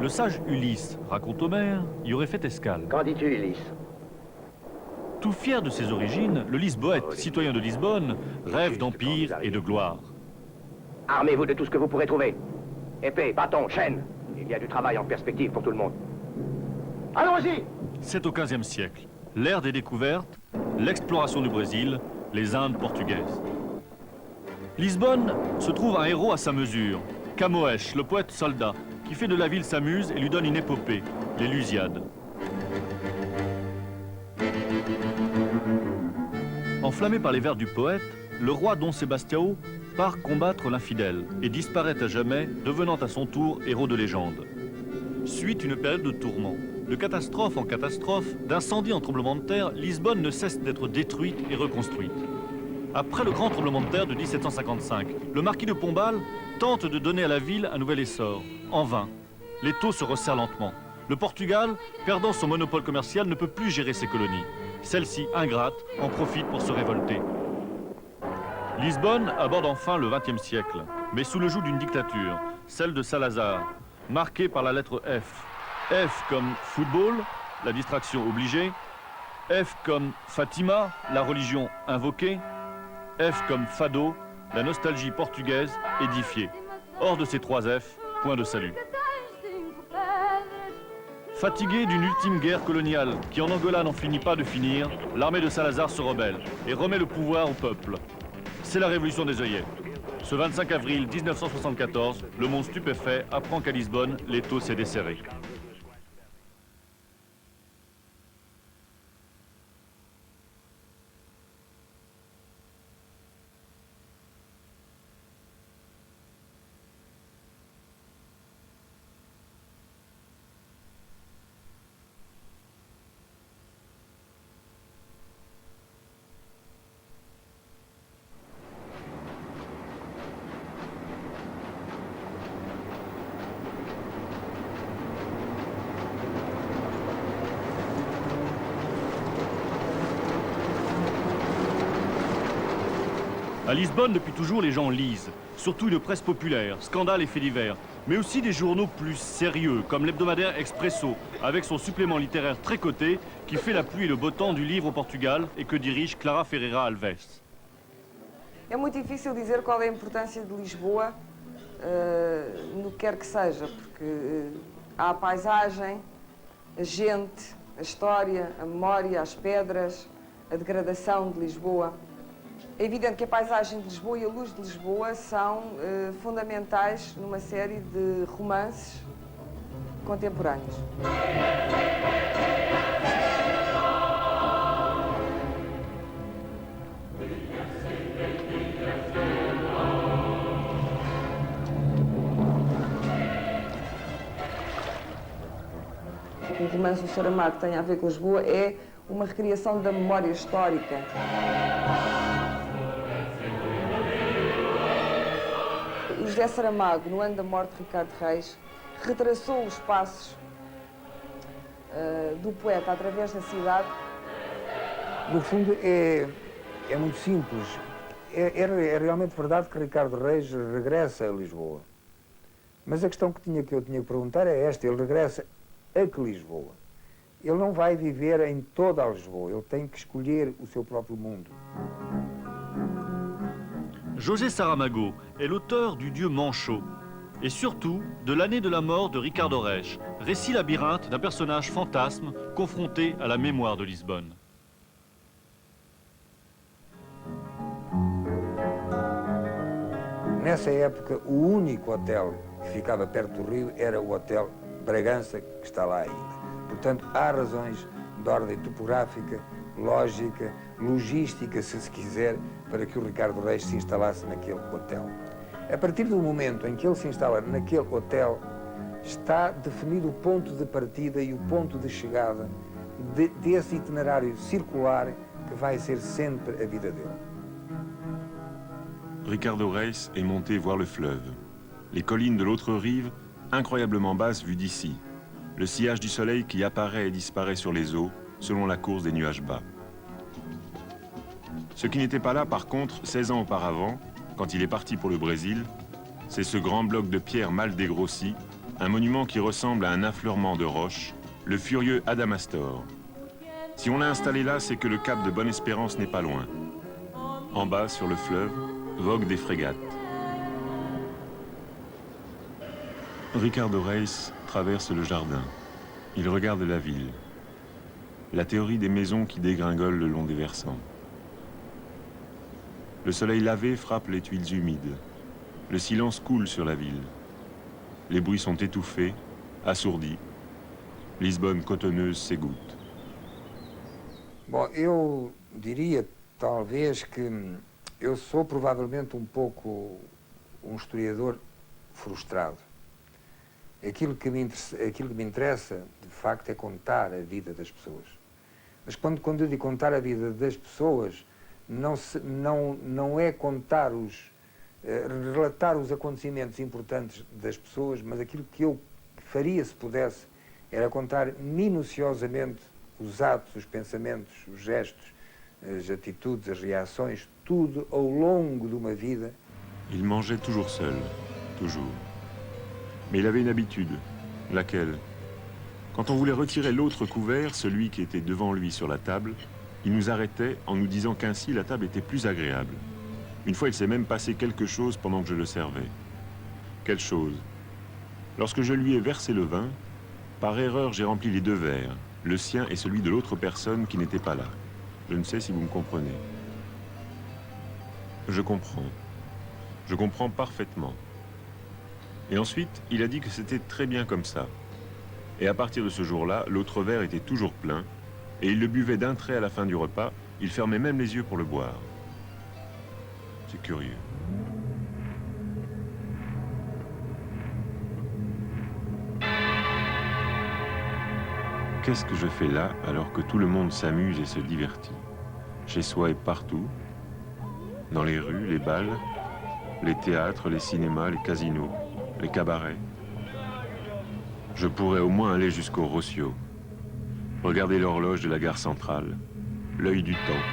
le sage Ulysse, raconte Homère, y aurait fait escale. Qu'en dis-tu, Ulysse? Tout fier de ses origines, le Lisboète, citoyen de Lisbonne, rêve d'empire et de gloire. Armez-vous de tout ce que vous pourrez trouver. Épée, bâton, chaîne. Il y a du travail en perspective pour tout le monde. Allons-y! C'est au XVe siècle, l'ère des découvertes, l'exploration du Brésil, les Indes portugaises. Lisbonne se trouve un héros à sa mesure, Camões, le poète soldat, qui fait de la ville sa muse et lui donne une épopée, les Lusiades. Enflammé par les vers du poète, le roi Dom Sebastião part combattre l'infidèle et disparaît à jamais, devenant à son tour héros de légende. Suit une période de tourments. De catastrophe en catastrophe, d'incendie en tremblement de terre, Lisbonne ne cesse d'être détruite et reconstruite. Après le grand tremblement de terre de 1755, le marquis de Pombal tente de donner à la ville un nouvel essor. En vain. Les taux se resserrent lentement. Le Portugal, perdant son monopole commercial, ne peut plus gérer ses colonies. Celles-ci, ingrates, en profitent pour se révolter. Lisbonne aborde enfin le XXe siècle, mais sous le joug d'une dictature, celle de Salazar, marquée par la lettre F. F comme football, la distraction obligée. F comme Fatima, la religion invoquée. F comme fado, la nostalgie portugaise édifiée. Hors de ces trois F, point de salut. Fatiguée d'une ultime guerre coloniale qui en Angola n'en finit pas de finir, l'armée de Salazar se rebelle et remet le pouvoir au peuple. C'est la révolution des œillets. Ce 25 avril 1974, le monde stupéfait apprend qu'à Lisbonne, l'étau s'est desserré. À Lisbonne, depuis toujours, les gens lisent, surtout une presse populaire, scandales et faits divers, mais aussi des journaux plus sérieux, comme l'hebdomadaire Expresso, avec son supplément littéraire très coté, qui fait la pluie et le beau temps du livre au Portugal et que dirige Clara Ferreira Alves. É muito difícil dizer qual é a importância de Lisboa no que quer que seja, porque há a paisagem, a gente, a história, a memória, as pedras, a degradação de Lisboa. É evidente que a paisagem de Lisboa e a luz de Lisboa são fundamentais numa série de romances contemporâneos. O romance do Saramago que tem a ver com Lisboa é uma recriação da memória histórica. José Saramago, no ano da morte de Ricardo Reis, retraçou os passos do poeta através da cidade. No fundo, é muito simples. É realmente verdade que Ricardo Reis regressa a Lisboa. Mas a questão que eu tinha que perguntar é esta: ele regressa a que Lisboa? Ele não vai viver em toda a Lisboa, ele tem que escolher o seu próprio mundo. José Saramago est l'auteur du Dieu Manchot et surtout de l'année de la mort de Ricardo Reis, récit labyrinthe d'un personnage fantasme confronté à la mémoire de Lisbonne. Nessa época, o único hotel que ficava perto do rio era o Hotel Bragança, que está lá ainda. Portanto, há razões de ordem topográfica, lógica, logística, se quiser, para que o Ricardo Reis se instalasse naquele hotel. A partir do momento em que ele se instala naquele hotel, está definido o ponto de partida e o ponto de chegada desse itinerário circular que vai ser sempre a vida dele. Ricardo Reis est monté voir le fleuve. Les collines de l'autre rive, incroyablement basses vues d'ici. Le sillage du soleil qui apparaît et disparaît sur les eaux, selon la course des nuages bas. Ce qui n'était pas là, par contre, 16 ans auparavant, quand il est parti pour le Brésil, c'est ce grand bloc de pierre mal dégrossi, un monument qui ressemble à un affleurement de roches, le furieux Adamastor. Si on l'a installé là, c'est que le cap de Bonne-Espérance n'est pas loin. En bas, sur le fleuve, voguent des frégates. Ricardo Reis traverse le jardin. Il regarde la ville. La théorie des maisons qui dégringolent le long des versants. Le soleil lavé frappe les tuiles humides. Le silence coule sur la ville. Les bruits sont étouffés, assourdis. Lisbonne cotonneuse s'égoutte. Bom, eu diria talvez que eu sou provavelmente um pouco um historiador frustrado. Aquilo que me interessa, de facto, é contar a vida das pessoas. Mas quando eu digo contar a vida das pessoas, não é contar relatar os acontecimentos importantes das pessoas, mas aquilo que eu faria, se pudesse, era contar minuciosamente os atos, os pensamentos, os gestos, as atitudes, as reações, tudo ao longo de uma vida. Il mangeait toujours seul, toujours. Mais il avait une habitude, laquelle? Quand on voulait retirer l'autre couvert, celui qui était devant lui sur la table, il nous arrêtait en nous disant qu'ainsi la table était plus agréable. Une fois, il s'est même passé quelque chose pendant que je le servais. Quelle chose? Lorsque je lui ai versé le vin, par erreur, j'ai rempli les deux verres, le sien et celui de l'autre personne qui n'était pas là. Je ne sais si vous me comprenez. Je comprends. Je comprends parfaitement. Et ensuite, il a dit que c'était très bien comme ça. Et à partir de ce jour-là, l'autre verre était toujours plein, et il le buvait d'un trait à la fin du repas, il fermait même les yeux pour le boire. C'est curieux. Qu'est-ce que je fais là alors que tout le monde s'amuse et se divertit? Chez soi et partout, dans les rues, les bals, les théâtres, les cinémas, les casinos, les cabarets. Je pourrais au moins aller jusqu'au Rossio, regarder l'horloge de la gare centrale, l'œil du temps,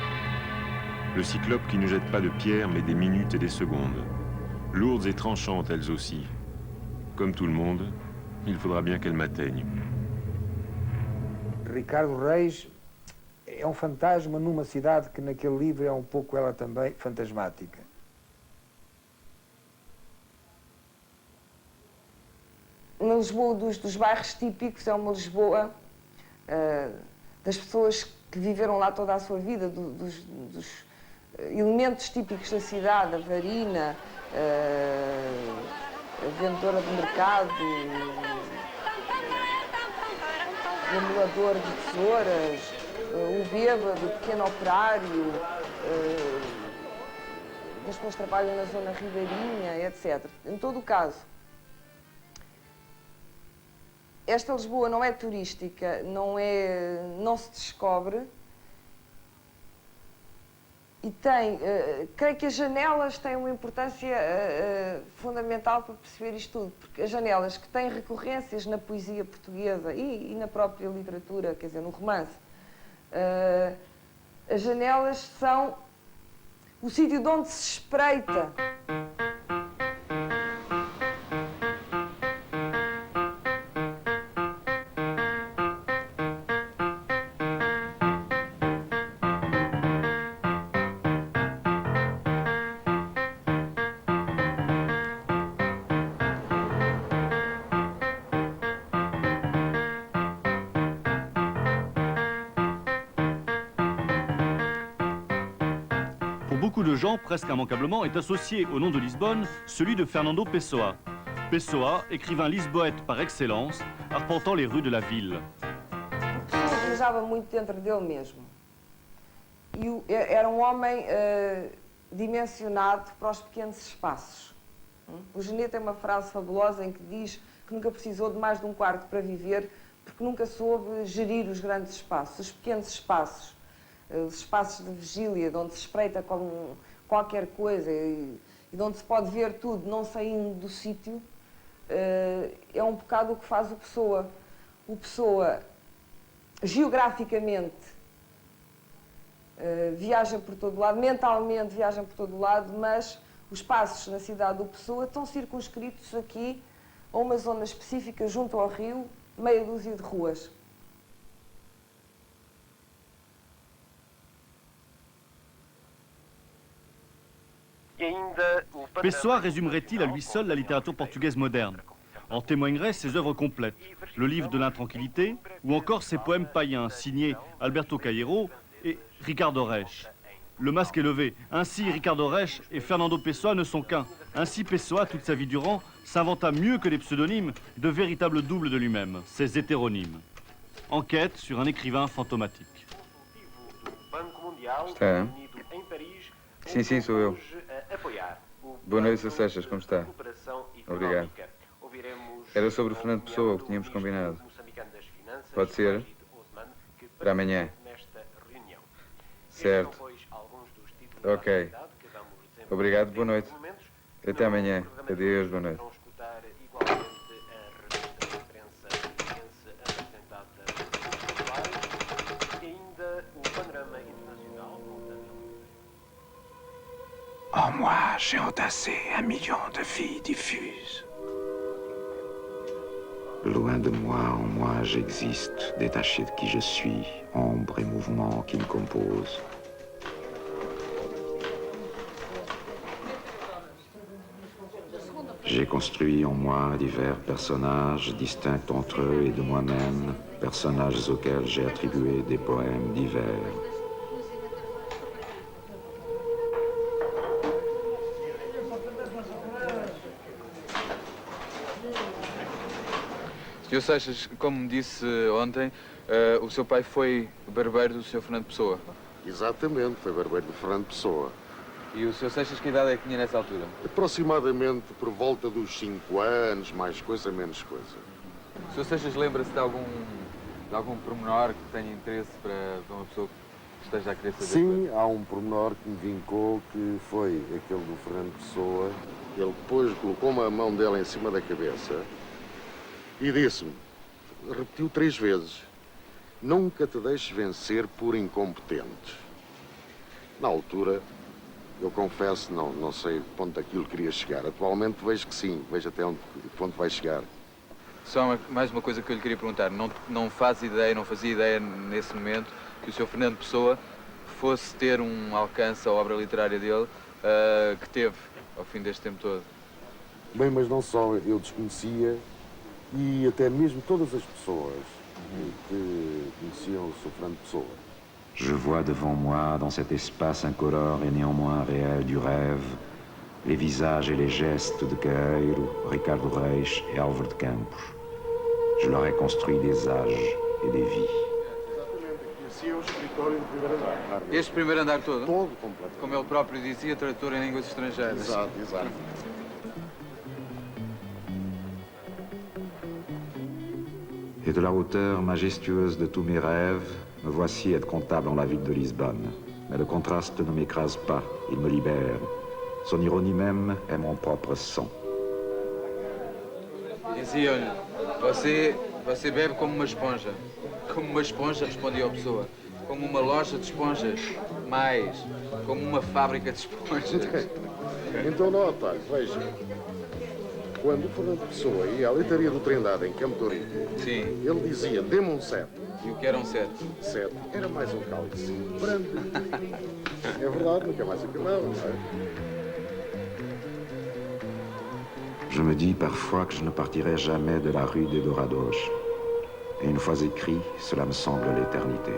le cyclope qui ne jette pas de pierres mais des minutes et des secondes, lourdes et tranchantes elles aussi. Comme tout le monde, il faudra bien qu'elles m'atteignent. Ricardo Reis é um fantasma numa cidade que naquele livro é um pouco ela também fantasmática. Na Lisboa dos bairros típicos é uma Lisboa das pessoas que viveram lá toda a sua vida, dos elementos típicos da cidade, a varina, a vendedora de mercado, o emulador de tesouras, o bêbado, o pequeno operário, as pessoas que trabalham na zona ribeirinha, etc. Em todo o caso, esta Lisboa não é turística, não se descobre e creio que as janelas têm uma importância fundamental para perceber isto tudo, porque as janelas que têm recorrências na poesia portuguesa e na própria literatura, quer dizer, no romance, as janelas são o sítio de onde se espreita Beaucoup de gens, presque immanquablement, est associé au nom de Lisbonne celui de Fernando Pessoa. Pessoa, écrivain lisboète par excellence, arpentant les rues de la ville. Pessoa viajava muito dentro dele mesmo. E era um homem dimensionado para os pequenos espaços. O Genet tem uma frase fabulosa em que diz que nunca precisou de mais de um quarto para viver, porque nunca soube gerir os grandes espaços, os pequenos espaços. Os espaços de vigília, de onde se espreita como qualquer coisa e de onde se pode ver tudo, não saindo do sítio, é um bocado o que faz o Pessoa. O Pessoa, geograficamente, viaja por todo lado, mentalmente viaja por todo lado, mas os passos na cidade do Pessoa estão circunscritos aqui a uma zona específica junto ao rio, meia dúzia de ruas. Pessoa résumerait-il à lui seul la littérature portugaise moderne? En témoigneraient ses œuvres complètes, le livre de l'intranquillité ou encore ses poèmes païens signés Alberto Caeiro et Ricardo Reis. Le masque est levé. Ainsi, Ricardo Reis et Fernando Pessoa ne sont qu'un. Ainsi, Pessoa, toute sa vie durant, s'inventa mieux que les pseudonymes de véritables doubles de lui-même, ses hétéronymes. Enquête sur un écrivain fantomatique. Está? Sim, sim, sou eu. Boa noite, Sr. Seixas, como está? Obrigado. Era sobre o Fernando Pessoa, o que tínhamos combinado. Pode ser? Para amanhã. Certo. Ok. Obrigado, boa noite. Até amanhã. Adeus, boa noite. En moi, j'ai entassé 1 million de vies diffuses. Loin de moi, en moi, j'existe, détaché de qui je suis, ombre et mouvement qui me composent. J'ai construit en moi divers personnages distincts entre eux et de moi-même, personnages auxquels j'ai attribué des poèmes divers. Sr. Seixas, como me disse ontem, o seu pai foi barbeiro do Sr. Fernando Pessoa. Exatamente, foi barbeiro de Fernando Pessoa. E o Sr. Seixas que idade é que tinha nessa altura? Aproximadamente por volta dos 5 anos, mais coisa, menos coisa. O Sr. Seixas lembra-se de algum pormenor que tenha interesse para uma pessoa que esteja a querer saber? Sim, há um pormenor que me vincou, que foi aquele do Fernando Pessoa. Ele depois colocou uma mão dela em cima da cabeça e disse-me, repetiu 3 vezes, nunca te deixes vencer por incompetentes. Na altura, eu confesso, não sei de ponto aquilo queria chegar. Atualmente vejo que sim, vejo até onde ponto vai chegar. Só mais uma coisa que eu lhe queria perguntar. Não fazia ideia nesse momento que o Sr. Fernando Pessoa fosse ter um alcance à obra literária dele que teve ao fim deste tempo todo? Bem, mas não só, eu desconhecia e até mesmo todas as pessoas que conheciam o Sr. Fernando Pessoa. Je vois devant moi, dans cet espace incolore et néanmoins réel du rêve, les visages et les gestes de Caeiro, Ricardo Reis et Álvaro de Campos. Je leur ai construit des âges et des vies. Conhecia o escritório do primeiro andar. Este primeiro andar todo? Todo completo. Como ele próprio dizia, tradutor em línguas estrangeiras. Exato, exato. Et de la hauteur majestueuse de tous mes rêves, me voici être comptable en la ville de Lisbonne. Mais le contraste ne m'écrase pas, il me libère. Son ironie même est mon propre sang. Dizia-lhe, você bebe como uma esponja. Como uma esponja, respondia a pessoa. Como uma loja de esponjas. Mais, como uma fábrica de esponjas. Então, não, Otário, veja. Quando o Fernando Pessoa ia à leitaria do Trindade, em Campo de Ourique, Sim. ele dizia, dê-me um 7. E o que era um 7? 7 era mais um cálice. Branco. É verdade, nunca mais acabava, não é? Je me dis parfois que je ne partirai jamais de la rue des Dorados. Et une fois écrit, cela me semble l'éternité.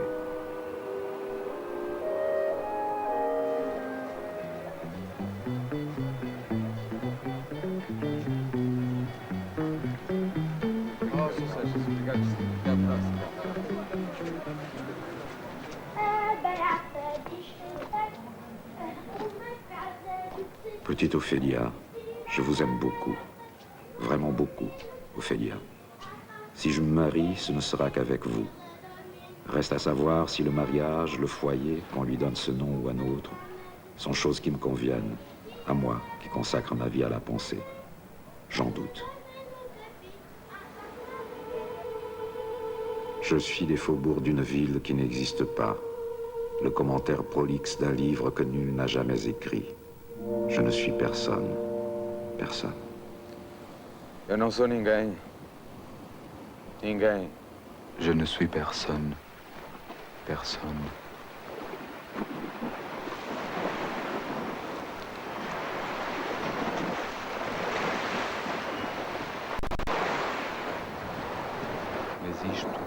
Petite Ophélia, je vous aime beaucoup, vraiment beaucoup, Ophélia. Si je me marie, ce ne sera qu'avec vous. Reste à savoir si le mariage, le foyer, qu'on lui donne ce nom ou un autre, sont choses qui me conviennent, à moi qui consacre ma vie à la pensée. J'en doute. Je suis les faubourgs d'une ville qui n'existe pas, le commentaire prolixe d'un livre que nul n'a jamais écrit. Je ne suis personne, personne. Eu não sou ninguém. Ninguém. Je ne suis personne. Personne. Mas isto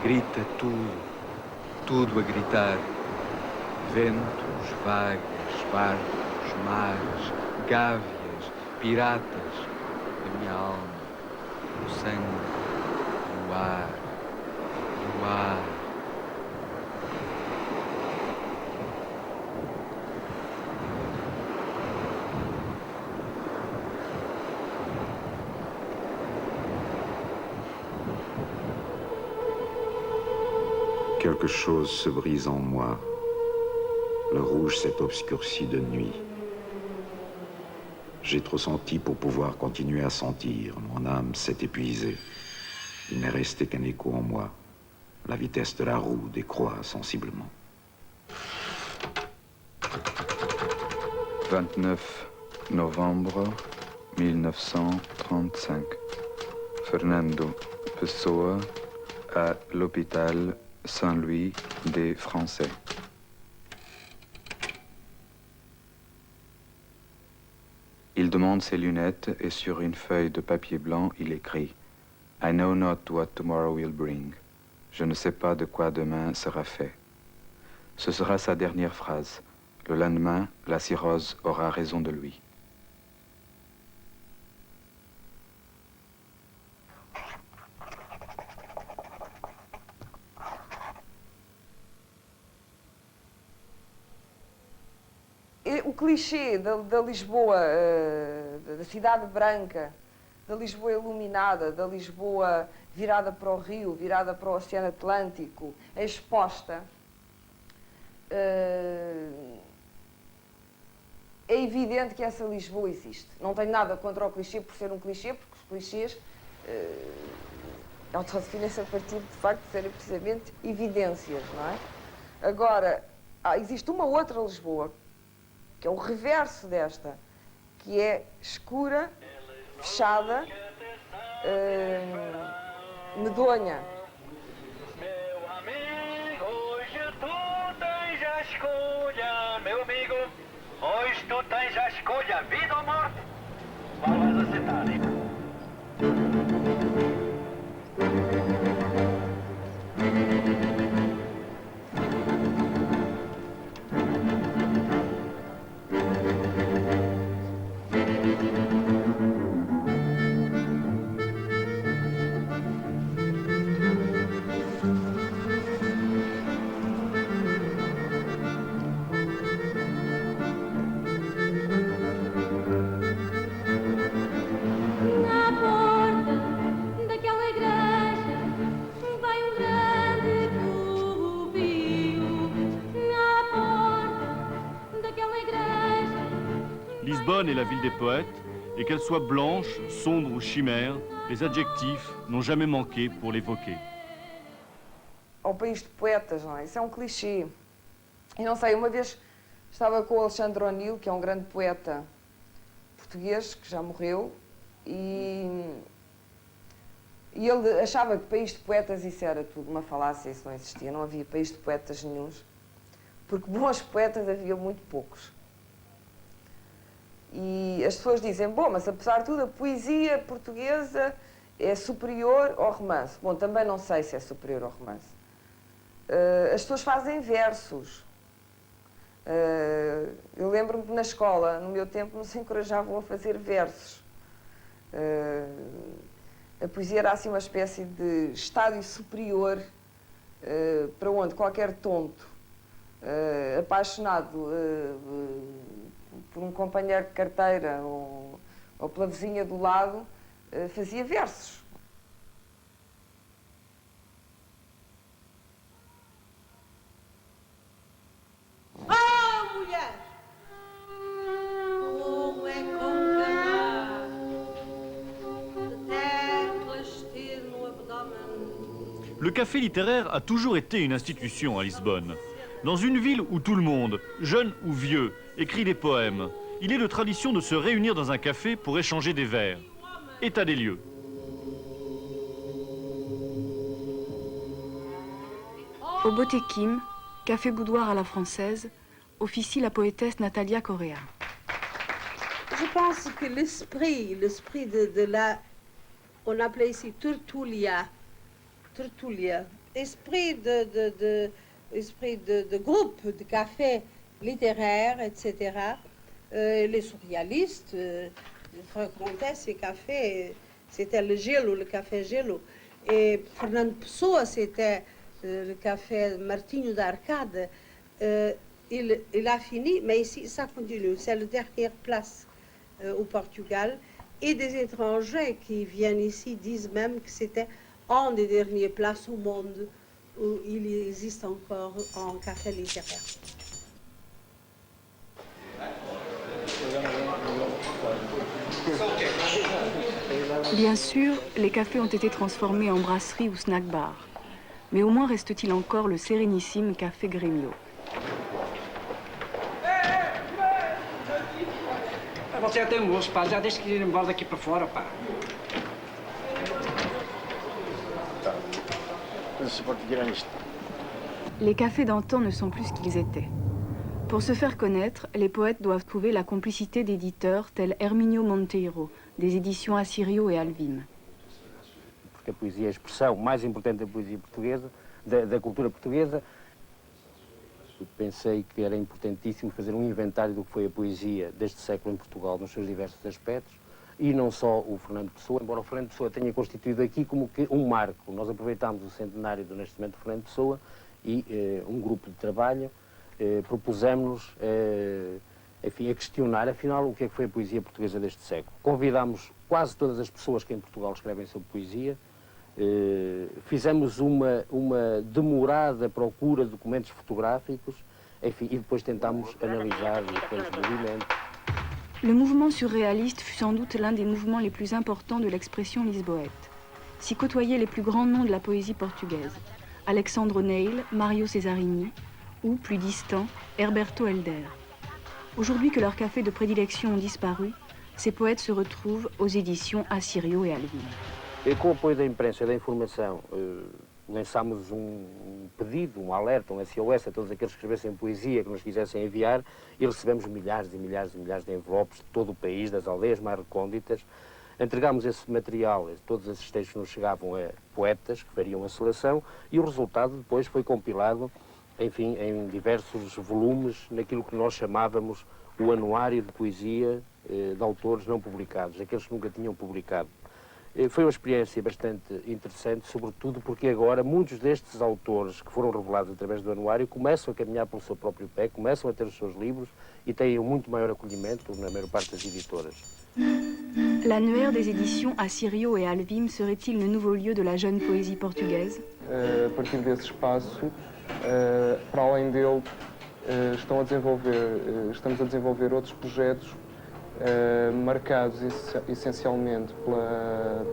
grita tudo a gritar. Ventos, vagas, barcos, mares, gávias, piratas, a minha alma, o sangue, o ar, o ar. Quelque chose se brise en moi. Le rouge s'est obscurci de nuit. J'ai trop senti pour pouvoir continuer à sentir. Mon âme s'est épuisée. Il n'est resté qu'un écho en moi. La vitesse de la roue décroît sensiblement. 29 novembre 1935. Fernando Pessoa à l'hôpital Saint-Louis des Français. Il demande ses lunettes et sur une feuille de papier blanc, il écrit « I know not what tomorrow will bring ». Je ne sais pas de quoi demain sera fait. Ce sera sa dernière phrase. Le lendemain, la cirrhose aura raison de lui. O clichê da Lisboa, da cidade branca, da Lisboa iluminada, da Lisboa virada para o rio, virada para o Oceano Atlântico, exposta, é evidente que essa Lisboa existe. Não tenho nada contra o clichê por ser um clichê, porque os clichês autodefinem-se a partir de facto de serem precisamente evidências, não é? Agora, existe uma outra Lisboa, que é o reverso desta, que é escura, fechada, medonha. Meu amigo, hoje tu tens a escolha, meu amigo, hoje tu tens a escolha, vida ou morte, qual vais aceitar? Lisbonne est la ville des poètes, et qu'elle soit blanche, sombre ou chimère, les adjectifs n'ont jamais manqué pour l'évoquer. Ao país de poetas, não é? Isso é um clichê. E não sei, uma vez estava com o Alexandre O'Neill, que é um grande poeta português, que já morreu, e ele achava que país de poetas isso era tudo uma falácia, isso não existia, não havia país de poetas nenhuns, porque bons poetas havia muito poucos. E as pessoas dizem, bom, mas apesar de tudo a poesia portuguesa é superior ao romance. Bom, também não sei se é superior ao romance. As pessoas fazem versos. Eu lembro-me que na escola, no meu tempo, nos encorajavam a fazer versos. A poesia era assim uma espécie de estádio superior para onde qualquer tonto, apaixonado por um companheiro de carteira ou pela vizinha do lado, fazia versos. Oh, mulher! Como é conclamar de teclas ter no abdômen. Le café littéraire a toujours été une institution à Lisbonne. Dans une ville où tout le monde, jeune ou vieux, écrit des poèmes, il est de tradition de se réunir dans un café pour échanger des vers. État des lieux. Au Botequim, café boudoir à la française, officie la poétesse Natalia Correa. Je pense que l'esprit de la... On appelait ici tertulia, esprit de groupe, de café littéraire, etc. Les surréalistes fréquentaient ces cafés, c'était le café Gelo. Et Fernando Pessoa, c'était le café Martinho da Arcade. Il a fini, mais ici, ça continue. C'est la dernière place au Portugal. Et des étrangers qui viennent ici disent même que c'était une des dernières places au monde où il existe encore un café littéraire. Bien sûr, les cafés ont été transformés en brasserie ou snack-bar. Mais au moins reste-t-il encore le sérénissime café Grêmio. Você é teimoso, pá. Já deixa que ir embora daqui para fora, pá. Les cafés d'antan ne sont plus ce qu'ils étaient. Pour se faire connaître, les poètes doivent trouver la complicité d'éditeurs tels Hermínio Monteiro, des éditions Assirio et Alvim. Porque a poesia é a expressão mais importante da poesia portuguesa, da cultura portuguesa. Pensei que era importantíssimo fazer um inventário do que foi a poesia deste século em Portugal, nos seus diversos aspectos, e não só o Fernando Pessoa, embora o Fernando Pessoa tenha constituído aqui como que um marco. Nós aproveitámos o centenário do nascimento de Fernando Pessoa e um grupo de trabalho propusemos-nos enfim, a questionar, afinal, o que é que foi a poesia portuguesa deste século. Convidámos quase todas as pessoas que em Portugal escrevem sobre poesia, fizemos uma demorada procura de documentos fotográficos, enfim, e depois tentámos analisar os diferentes movimentos. Le mouvement surréaliste fut sans doute l'un des mouvements les plus importants de l'expression lisboète. S'y côtoyaient les plus grands noms de la poésie portugaise, Alexandre Neil, Mario Cesarini, ou, plus distant, Herberto Helder. Aujourd'hui que leurs cafés de prédilection ont disparu, ces poètes se retrouvent aux éditions Assirio et Alvim. E com o apoio da imprensa e da informação, lançámos um pedido, um alerta, um SOS a todos aqueles que escrevessem poesia, que nos quisessem enviar, e recebemos milhares e milhares e milhares de envelopes de todo o país, das aldeias mais recônditas. Entregámos esse material, todos esses textos nos chegavam a poetas que fariam a seleção, e o resultado depois foi compilado, enfim, em diversos volumes, naquilo que nós chamávamos o anuário de poesia de autores não publicados, aqueles que nunca tinham publicado. Foi uma experiência bastante interessante, sobretudo porque agora muitos destes autores que foram revelados através do anuário começam a caminhar pelo seu próprio pé, começam a ter os seus livros e têm um muito maior acolhimento na maior parte das editoras. L'annuaire des éditions Assirio et Alvim serait-il le nouveau lieu de la jeune poésie portugaise? A partir desse espaço, para além dele, estamos a desenvolver outros projetos marcados essencialmente pela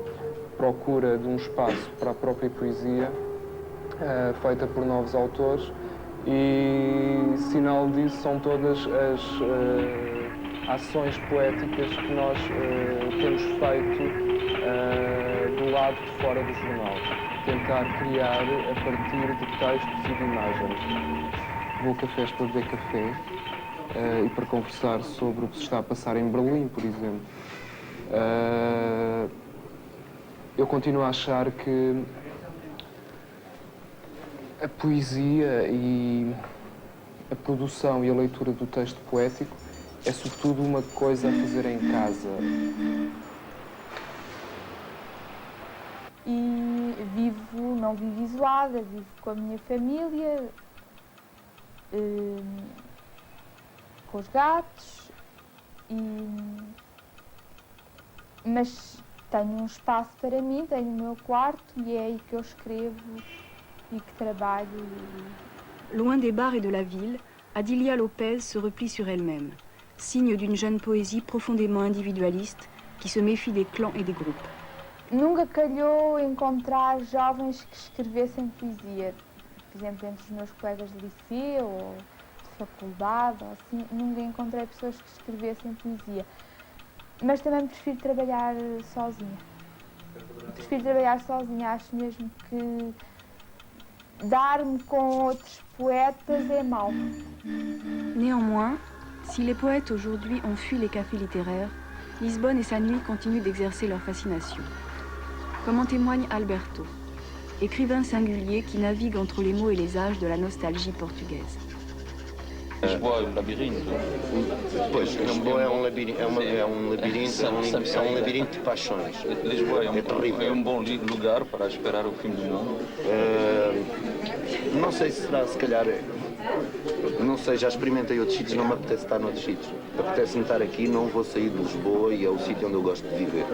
procura de um espaço para a própria poesia, feita por novos autores, e sinal disso são todas as ações poéticas que nós temos feito do lado de fora do jornal. Tentar criar a partir de textos e de imagens. Vou a cafés para beber café e para conversar sobre o que se está a passar em Berlim, por exemplo. Eu continuo a achar que a poesia e a produção e a leitura do texto poético é sobretudo uma coisa a fazer em casa. e não vivo isolada, vivo com a minha família, com os gatos, mas tenho um espaço para mim, tenho o meu quarto e é aí que eu escrevo e que trabalho. Loin des bars et de la ville, Adilia Lopez se replie sur elle-même, signe d'une jeune poésie profondément individualiste qui se méfie des clans et des groupes. Nunca calhou encontrar jovens que escrevessem poesia, por exemplo, entre os meus colegas de liceu ou de faculdade, ou assim, nunca encontrei pessoas que escrevessem poesia. Mas também prefiro trabalhar sozinha. Prefiro trabalhar sozinha, acho mesmo que dar-me com outros poètes est mau. Néanmoins, si les poètes aujourd'hui ont fui les cafés littéraires, Lisbonne et sa nuit continuent d'exercer leur fascination. Comme en témoigne Alberto, écrivain singulier qui navigue entre les mots et les âges de la nostalgie portugaise. Lisboa é um labirinto. Pois, Lisboa é um labirinto, é um labirinto de paixões. Lisboa é um bom lugar para esperar o fim do mundo. Não sei se será, se calhar, não sei, já experimentei outros sítios, não me apetece estar noutros sítios. Apetece-me estar aqui, não vou sair de Lisboa e é o sítio onde eu gosto de viver.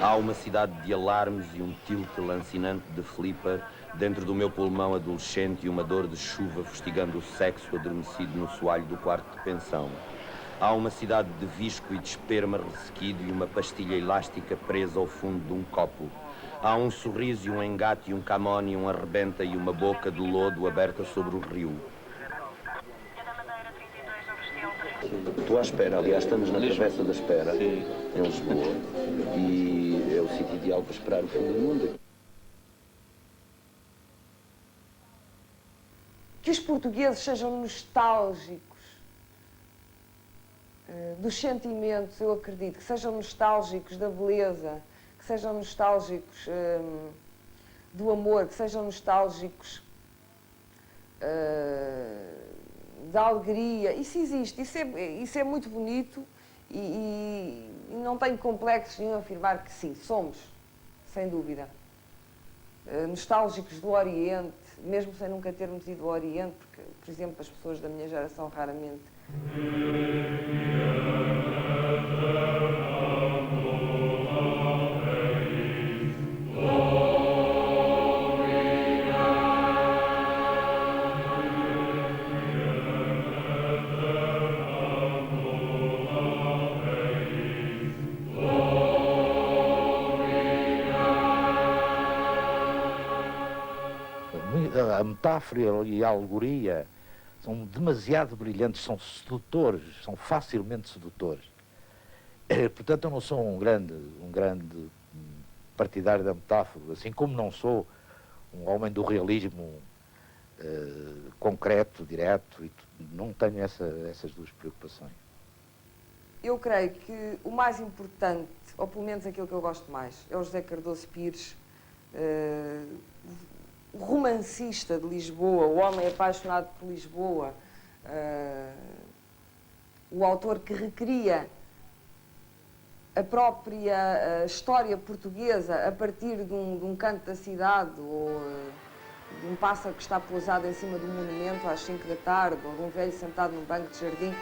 Há uma cidade de alarmes e um tilt lancinante de flipper dentro do meu pulmão adolescente e uma dor de chuva fustigando o sexo adormecido no soalho do quarto de pensão. Há uma cidade de visco e de esperma ressequido e uma pastilha elástica presa ao fundo de um copo. Há um sorriso e um engate e um camone e um arrebenta e uma boca de lodo aberta sobre o rio. Estou à espera, aliás, estamos na Travessa da Espera, em Lisboa, e é o sítio ideal para esperar o fim do mundo. Que os portugueses sejam nostálgicos dos sentimentos, eu acredito, que sejam nostálgicos da beleza, que sejam nostálgicos do amor, que sejam nostálgicos da alegria. Isso existe, isso é muito bonito e não tenho complexos nenhum a afirmar que sim, somos, sem dúvida. Nostálgicos do Oriente, mesmo sem nunca termos ido ao Oriente, porque, por exemplo, as pessoas da minha geração raramente. A metáfora e a alegoria são demasiado brilhantes, são sedutores, são facilmente sedutores. Portanto, eu não sou um grande partidário da metáfora, assim como não sou um homem do realismo concreto, direto, e não tenho essas duas preocupações. Eu creio que o mais importante, ou pelo menos aquilo que eu gosto mais, é o José Cardoso Pires, o romancista de Lisboa, o homem apaixonado por Lisboa, o autor que recria a própria história portuguesa a partir de um canto da cidade, ou de um pássaro que está pousado em cima de um monumento às 5 da tarde, ou de um velho sentado num banco de jardim,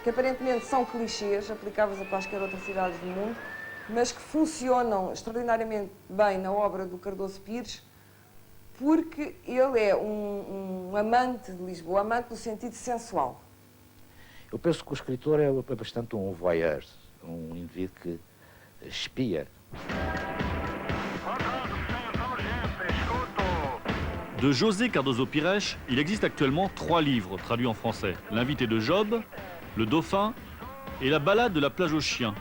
que aparentemente são clichês, aplicáveis a quaisquer outras cidades do mundo, mas que funcionam extraordinariamente bem na obra do Cardoso Pires, porque ele é um amante de Lisboa, amante no sentido sensual. Eu penso que o escritor é bastante um voyeur, um indivíduo que espia. De José Cardoso Pires, il existe actuellement 3 livres traduits en français. L'invité de Job, Le Dauphin et La Ballade de la plage aux chiens.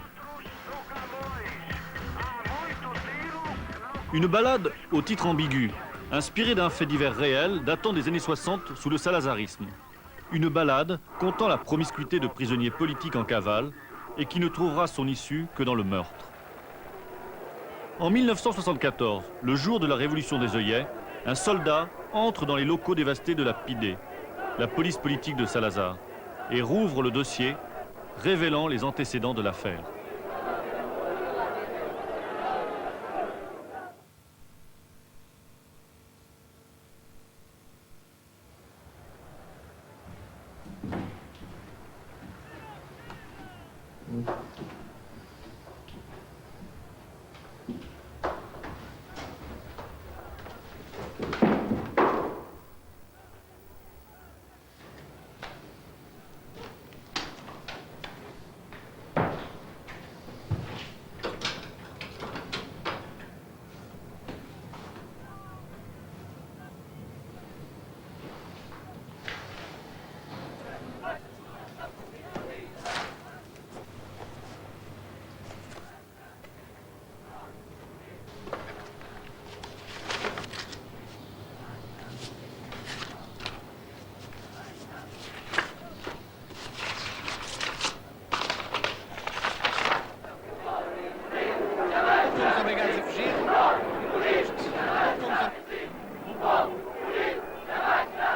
Une ballade au titre ambigu, inspirée d'un fait divers réel datant des années 60 sous le salazarisme. Une ballade contant la promiscuité de prisonniers politiques en cavale et qui ne trouvera son issue que dans le meurtre. En 1974, le jour de la révolution des œillets, un soldat entre dans les locaux dévastés de la PIDE, la police politique de Salazar, et rouvre le dossier, révélant les antécédents de l'affaire.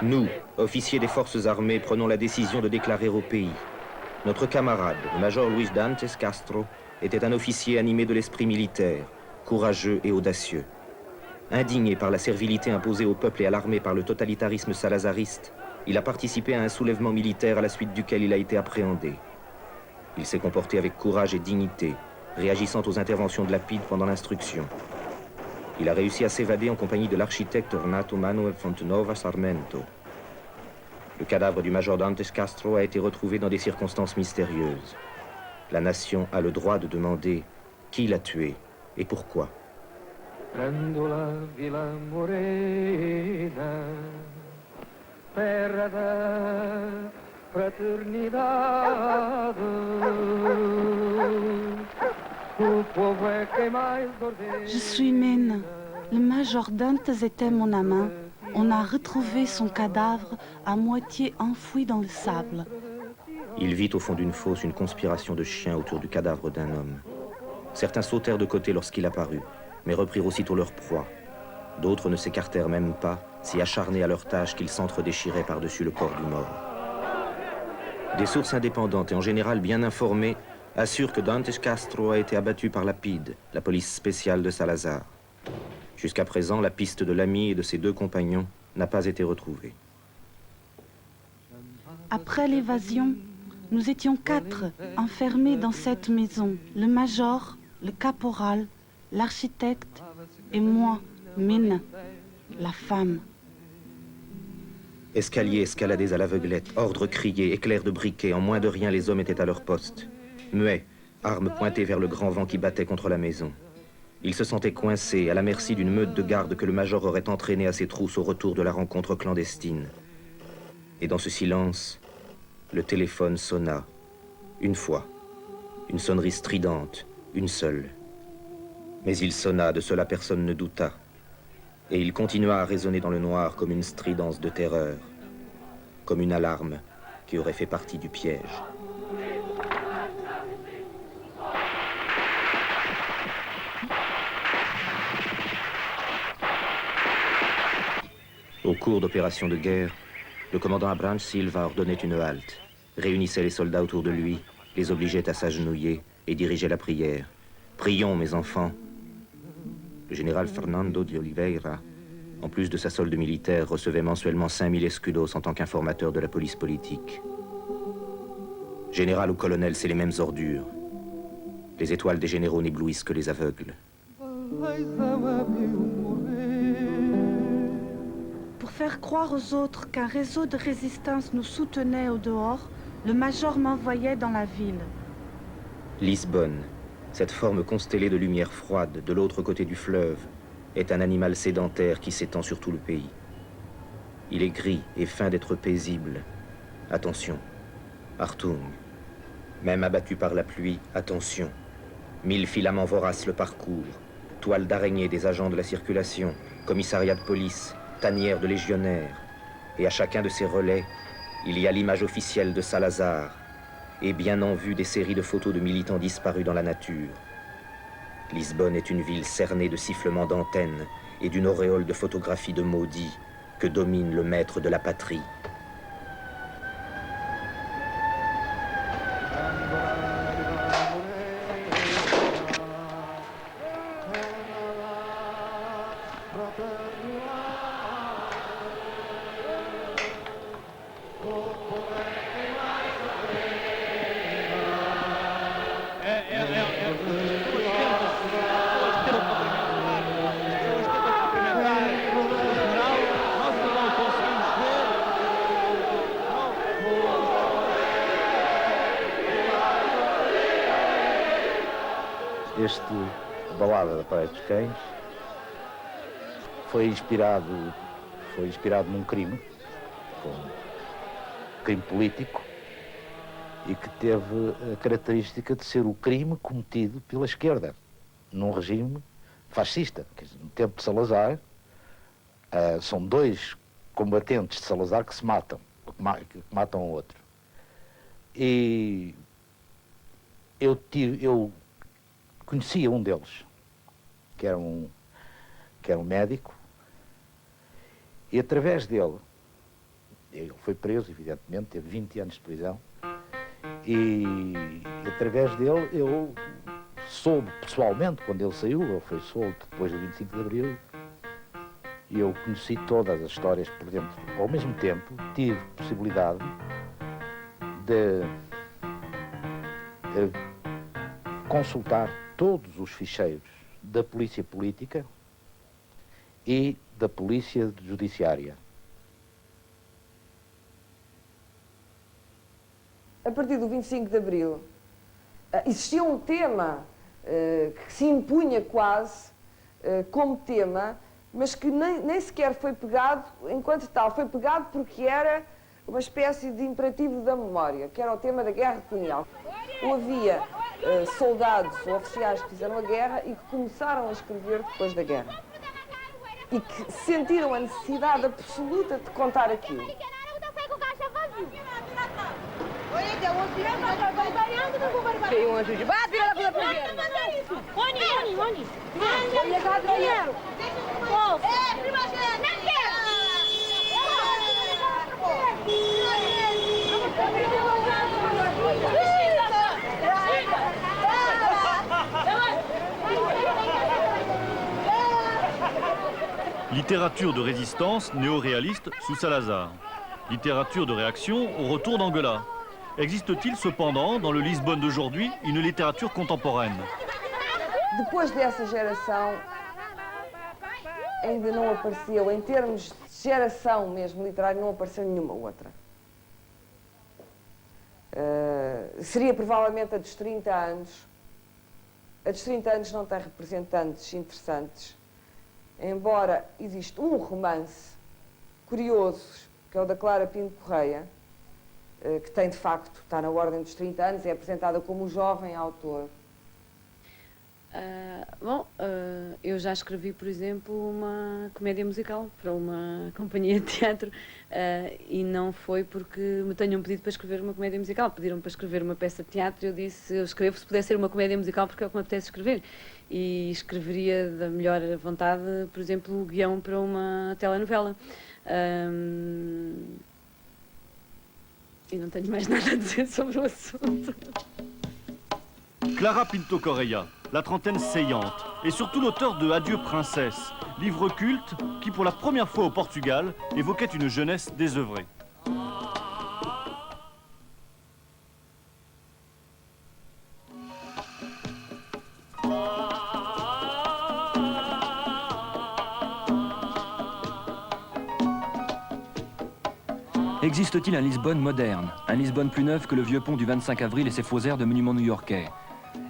Nous, officiers des forces armées, prenons la décision de déclarer au pays. Notre camarade, le major Luis Dantes Castro, était un officier animé de l'esprit militaire, courageux et audacieux. Indigné par la servilité imposée au peuple et à l'armée par le totalitarisme salazariste, il a participé à un soulèvement militaire à la suite duquel il a été appréhendé. Il s'est comporté avec courage et dignité, réagissant aux interventions de la PIDE pendant l'instruction. Il a réussi à s'évader en compagnie de l'architecte Renato Manuel Fontenova Sarmento. Le cadavre du major Dantes Castro a été retrouvé dans des circonstances mystérieuses. La nation a le droit de demander qui l'a tué et pourquoi. Prendo la Villa Morena, terra da fraternidade. O povo é quem mais ordena. Je suis Mène. Le major Dantes était mon amant. On a retrouvé son cadavre à moitié enfoui dans le sable. Il vit au fond d'une fosse une conspiration de chiens autour du cadavre d'un homme. Certains sautèrent de côté lorsqu'il apparut, mais reprirent aussitôt leur proie. D'autres ne s'écartèrent même pas, si acharnés à leur tâche qu'ils s'entre-déchiraient par-dessus le corps du mort. Des sources indépendantes et en général bien informées assurent que Dantes Castro a été abattu par la PIDE, la police spéciale de Salazar. Jusqu'à présent, la piste de l'ami et de ses 2 compagnons n'a pas été retrouvée. Après l'évasion, nous étions 4 enfermés dans cette maison. Le major, le caporal, l'architecte et moi, Mène, la femme. Escaliers escaladés à l'aveuglette, ordres criés, éclairs de briquets, en moins de rien les hommes étaient à leur poste. Muets, armes pointées vers le grand vent qui battait contre la maison. Ils se sentaient coincés, à la merci d'une meute de gardes que le major aurait entraîné à ses trousses au retour de la rencontre clandestine. Et dans ce silence, le téléphone sonna. Une fois. Une sonnerie stridente, une seule. Mais il sonna, de cela personne ne douta. Et il continua à résonner dans le noir comme une stridence de terreur, comme une alarme qui aurait fait partie du piège. Au cours d'opérations de guerre, le commandant Abranches Silva ordonnait une halte, réunissait les soldats autour de lui, les obligeait à s'agenouiller et dirigeait la prière. « Prions, mes enfants !» Le général Fernando de Oliveira, en plus de sa solde militaire, recevait mensuellement 5000 escudos en tant qu'informateur de la police politique. Général ou colonel, c'est les mêmes ordures. Les étoiles des généraux n'éblouissent que les aveugles. Pour faire croire aux autres qu'un réseau de résistance nous soutenait au dehors, le major m'envoyait dans la ville. Lisbonne, cette forme constellée de lumière froide de l'autre côté du fleuve, est un animal sédentaire qui s'étend sur tout le pays. Il est gris et feint d'être paisible. Attention, Hartung. Même abattu par la pluie, attention. 1000 filaments voraces le parcourent. Toile d'araignée des agents de la circulation, commissariat de police, tanière de légionnaires. Et à chacun de ces relais, il y a l'image officielle de Salazar, et bien en vue des séries de photos de militants disparus dans la nature. Lisbonne est une ville cernée de sifflements d'antennes et d'une auréole de photographies de maudits que domine le maître de la patrie. Este Balada da Praia dos Cães foi inspirado num crime, um crime político, e que teve a característica de ser o crime cometido pela esquerda, num regime fascista. No tempo de Salazar, são 2 combatentes de Salazar que se matam, que matam o outro. E eu conhecia um deles, que era um médico, e através dele Ele foi preso, evidentemente, teve 20 anos de prisão. E através dele eu soube pessoalmente, quando ele saiu, ele foi solto depois do 25 de Abril, e eu conheci todas as histórias por dentro. Ao mesmo tempo, tive possibilidade de consultar todos os ficheiros da polícia política e da polícia judiciária. A partir do 25 de Abril, existia um tema que se impunha quase como tema, mas que nem sequer foi pegado enquanto tal. Foi pegado porque era uma espécie de imperativo da memória, que era o tema da guerra colonial. Havia soldados ou oficiais que fizeram a guerra e que começaram a escrever depois da guerra. E que sentiram a necessidade absoluta de contar aquilo. Tem um anjo de base, vira lá pro governo. Oni. Dinheiro. Não quero. Littérature de résistance néo-réaliste sous Salazar. Littérature de réaction au retour d'Angola. Existe-t-il cependant, dans le Lisbonne d'aujourd'hui, une littérature contemporaine? Depois dessa geração, ainda não apareceu, em termos de geração mesmo literária, não apareceu nenhuma outra. Seria provavelmente a dos 30 anos. A dos 30 anos não tem representantes interessantes, embora exista um romance curioso, que é o da Clara Pinto Correia, que tem de facto, está na ordem dos 30 anos, é apresentada como um jovem autor. Eu já escrevi, por exemplo, uma comédia musical para uma companhia de teatro e não foi porque me tenham pedido para escrever uma comédia musical. Pediram para escrever uma peça de teatro e eu disse, eu escrevo se puder ser uma comédia musical porque é o que me apetece escrever. E escreveria da melhor vontade, por exemplo, o guião para uma telenovela. E não tenho mais nada a dizer sobre o assunto. Clara Pinto Correia, la trentaine saillante, et surtout l'auteur de Adieu Princesse, livre culte qui pour la première fois au Portugal évoquait une jeunesse désœuvrée. Existe-t-il un Lisbonne moderne, un Lisbonne plus neuf que le vieux pont du 25 avril et ses faux airs de monuments new-yorkais?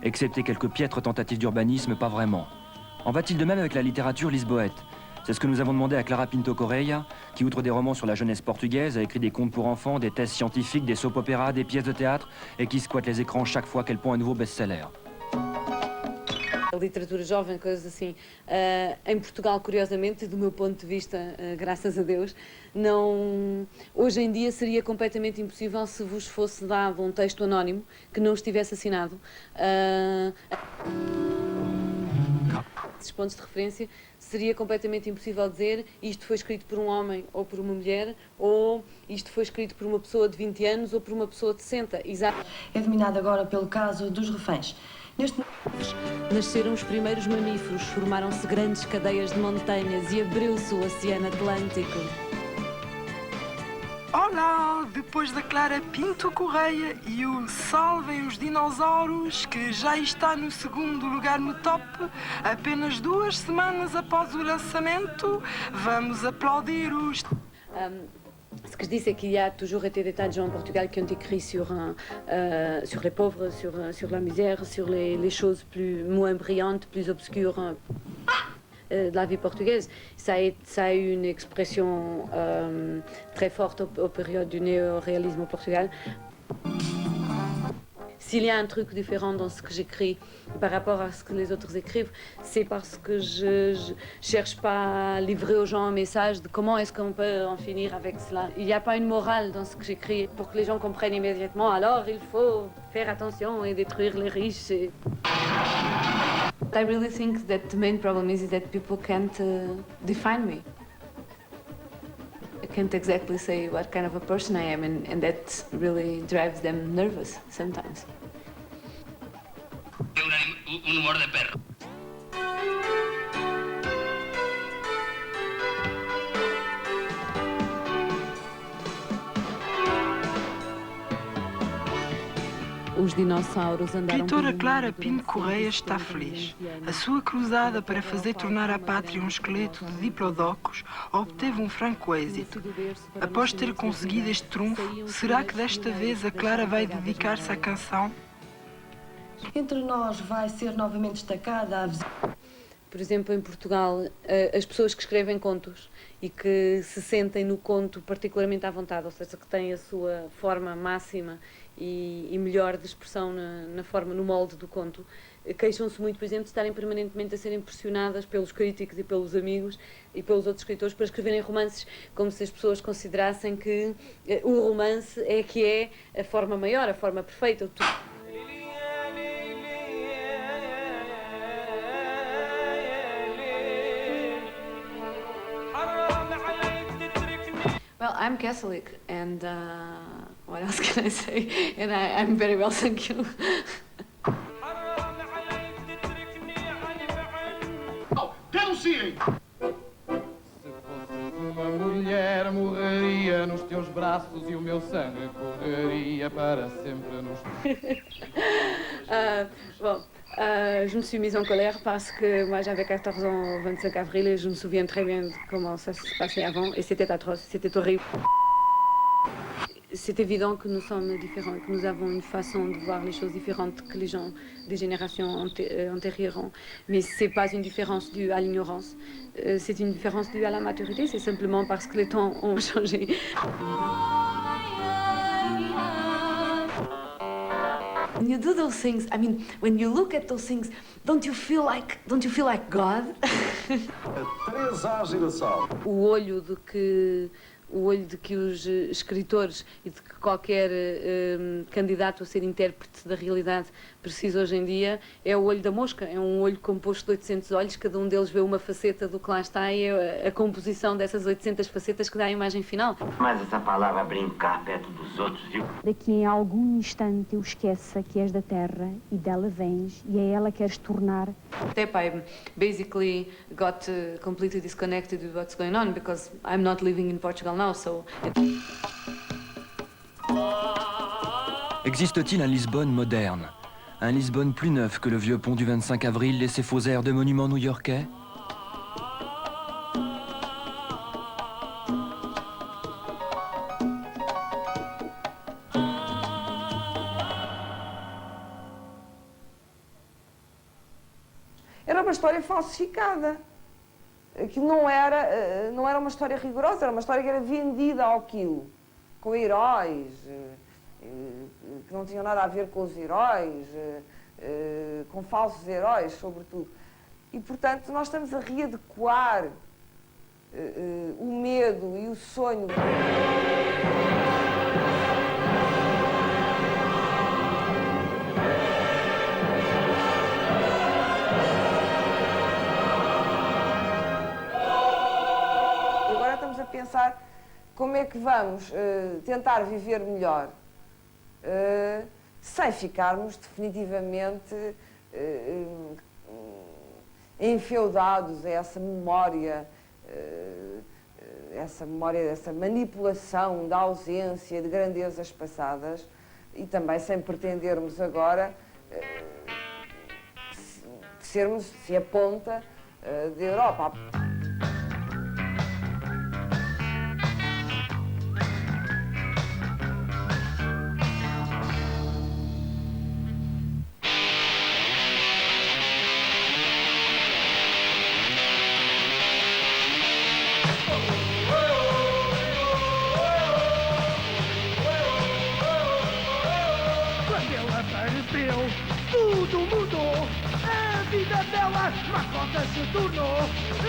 Excepté quelques piètres tentatives d'urbanisme, pas vraiment. En va-t-il de même avec la littérature lisboète? C'est ce que nous avons demandé à Clara Pinto Correia, qui, outre des romans sur la jeunesse portugaise, a écrit des contes pour enfants, des thèses scientifiques, des soap-opéras, des pièces de théâtre, et qui squatte les écrans chaque fois qu'elle pond un nouveau best-seller. A literatura jovem, coisas assim. Em Portugal, curiosamente, do meu ponto de vista, graças a Deus, não... hoje em dia seria completamente impossível se vos fosse dado um texto anónimo que não estivesse assinado. Esses pontos de referência, seria completamente impossível dizer isto foi escrito por um homem ou por uma mulher, ou isto foi escrito por uma pessoa de 20 anos ou por uma pessoa de 60. É dominado agora pelo caso dos reféns. Nasceram os primeiros mamíferos, formaram-se grandes cadeias de montanhas e abriu-se o Oceano Atlântico. Olá! Depois da Clara Pinto Correia e o Salvem os Dinossauros, que já está no segundo lugar no top, apenas 2 semanas após o lançamento, vamos aplaudir os... Ce que je dis, c'est qu'il y a toujours été des tas de gens en Portugal qui ont écrit sur les pauvres, sur la misère, sur les choses moins brillantes, plus obscures de la vie portugaise. Ça a eu une expression très forte aux périodes du néo-réalisme au Portugal. S'il y a un truc différent dans ce que j'écris par rapport à ce que les autres écrivent, c'est parce que je cherche pas à livrer aux gens un message de comment est-ce qu'on peut en finir avec cela. Il n'y a pas une morale dans ce que j'écris pour que les gens comprennent immédiatement. Alors il faut faire attention et détruire les riches. I really think that the main problem is that people can't define me. can't exactly say what kind of a person I am, and that really drives them nervous sometimes. Un humor de perro. Os dinossauros andaram... A escritora Clara Pinto Correia está feliz. A sua cruzada para fazer tornar a pátria um esqueleto de diplodocus obteve um franco êxito. Após ter conseguido este trunfo, será que desta vez a Clara vai dedicar-se à canção? Entre nós vai ser novamente destacada a visão. Por exemplo, em Portugal, as pessoas que escrevem contos e que se sentem no conto particularmente à vontade, ou seja, que têm a sua forma máxima e melhor de expressão na forma, no molde do conto, queixam-se muito, por exemplo, de estarem permanentemente a serem pressionadas pelos críticos e pelos amigos e pelos outros escritores para escreverem romances, como se as pessoas considerassem que o romance é que é a forma maior, a forma perfeita. Well, I'm Catholic, and what else can I say? And I'm very well, thank you. Denunciem! Uma mulher morreria nos teus braços e o meu sangue correria para sempre nos... Bon, je me suis mise en colère parce que moi j'avais 14 ans au 25 avril et je me souviens très bien de comment ça se passait avant et c'était atroce, c'était horrible. C'est évident que nous sommes différents, que nous avons une façon de voir les choses différentes que les gens des générations antérieures. Mais ce n'est pas une différence due à l'ignorance, c'est une différence due à la maturité, c'est simplement parce que les temps ont changé. When you do those things, I mean, when you look at those things, don't you feel like God? Três à girassol. O olho de que os escritores e de que qualquer candidato a ser intérprete da realidade precisa hoje em dia é o olho da mosca. É um olho composto de 800 olhos, cada um deles vê uma faceta do que lá está e é a composição dessas 800 facetas que dá a imagem final. Mas essa palavra brincar perto dos outros, viu? Daqui em algum instante eu esqueça que és da terra e dela vens e a ela queres tornar. Step, I basically got completely disconnected with what's going on because I'm not living in Portugal now, so... Existe-t-il un Lisbonne moderne? Un Lisbonne plus neuf que le vieux pont du 25 avril et ses faux airs de monuments new-yorkais? Era uma história falsificada. Aquilo não era uma história rigorosa, era uma história que era vendida ao quilo, com heróis, que não tinham nada a ver com os heróis, com falsos heróis, sobretudo. E, portanto, nós estamos a readequar o medo e o sonho. Agora estamos a pensar como é que vamos tentar viver melhor, sem ficarmos definitivamente enfeudados a essa memória, essa manipulação da ausência de grandezas passadas e também sem pretendermos agora sermos a ponta da Europa. Tudo mudou, a vida dela, macota se tornou.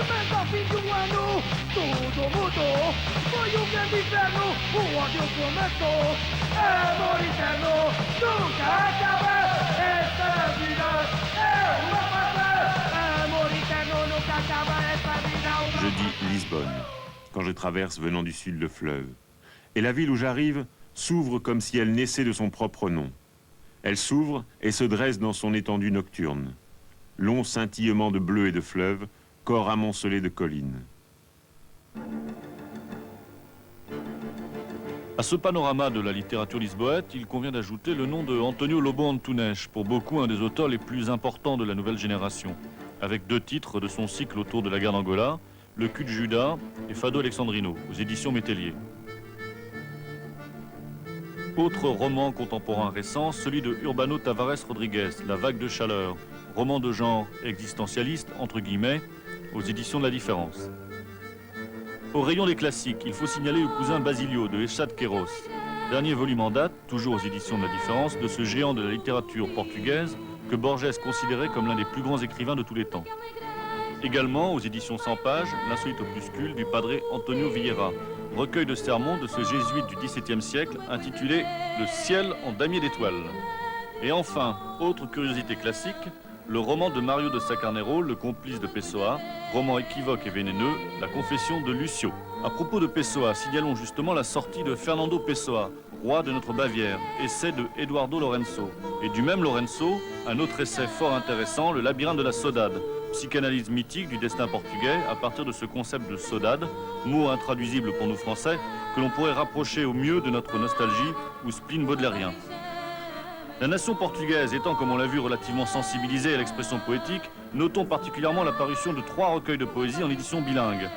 Mas ao fim de um ano, tudo mudou. Foi um grande inferno, o ódio começou. Amor eterno, nunca acaba. Esta vida é uma farsa. Amor eterno, nunca acaba. Esta vida é uma... Je dis Lisbonne. quand je traverse venant du sud le fleuve. Et la ville où j'arrive s'ouvre comme si elle naissait de son propre nom. Elle s'ouvre et se dresse dans son étendue nocturne. Long scintillement de bleu et de fleuve, corps amoncelé de collines. À ce panorama de la littérature lisboète, il convient d'ajouter le nom de António Lobo Antunes, pour beaucoup un des auteurs les plus importants de la nouvelle génération, avec 2 titres de son cycle autour de la guerre d'Angola, Le cul de Judas et Fado Alexandrino, aux éditions Métellier. Autre roman contemporain récent, celui de Urbano Tavares Rodrigues, La vague de chaleur, roman de genre existentialiste, entre guillemets, aux éditions de La Différence. Au rayon des classiques, il faut signaler Le cousin Basilio de Echad Queiroz, dernier volume en date, toujours aux éditions de La Différence, de ce géant de la littérature portugaise que Borges considérait comme l'un des plus grands écrivains de tous les temps. Également, aux éditions 100 pages, l'insolite opuscule du padre Antonio Vieira, recueil de sermons de ce jésuite du XVIIe siècle intitulé « Le ciel en damier d'étoiles ». Et enfin, autre curiosité classique, le roman de Mario de Sacarnero, Le complice de Pessoa, roman équivoque et vénéneux, La confession de Lucio. À propos de Pessoa, signalons justement la sortie de Fernando Pessoa, roi de notre Bavière, essai de Eduardo Lorenzo. Et du même Lorenzo, un autre essai fort intéressant, Le labyrinthe de la Saudade, psychanalyse mythique du destin portugais à partir de ce concept de saudade, mot intraduisible pour nous français, que l'on pourrait rapprocher au mieux de notre nostalgie ou spleen baudelairien. La nation portugaise étant, comme on l'a vu, relativement sensibilisée à l'expression poétique, notons particulièrement la parution de 3 recueils de poésie en édition bilingue.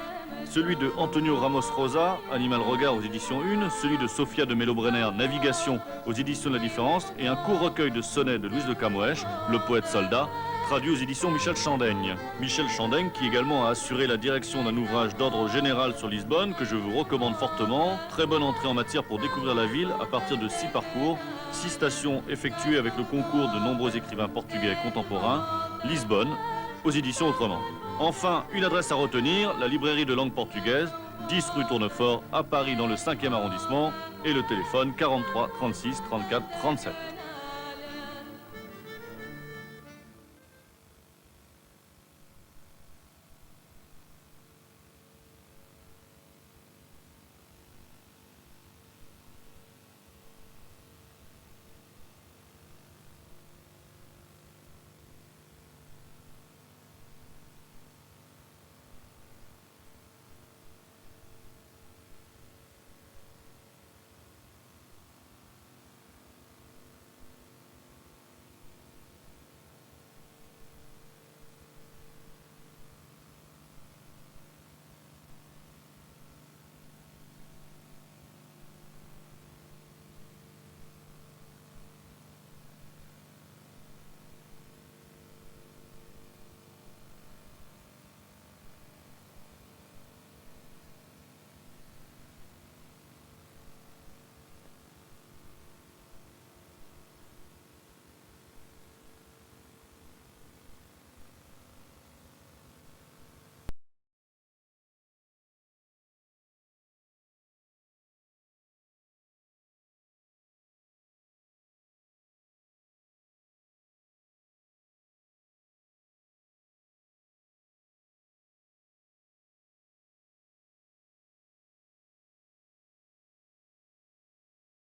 Celui de Antonio Ramos Rosa, Animal Regard aux éditions 1, celui de Sofia de Melo-Brenner, Navigation aux éditions de La Différence, et un court recueil de sonnets de Luis de Camões, Le poète soldat, traduit aux éditions Michel Chandaigne. Michel Chandaigne qui également a assuré la direction d'un ouvrage d'ordre général sur Lisbonne que je vous recommande fortement. Très bonne entrée en matière pour découvrir la ville à partir de 6 parcours, 6 stations effectuées avec le concours de nombreux écrivains portugais contemporains. Lisbonne, aux éditions Autrement. Enfin, une adresse à retenir, la librairie de langue portugaise, 10 rue Tournefort à Paris dans le 5e arrondissement et le téléphone 43 36 34 37.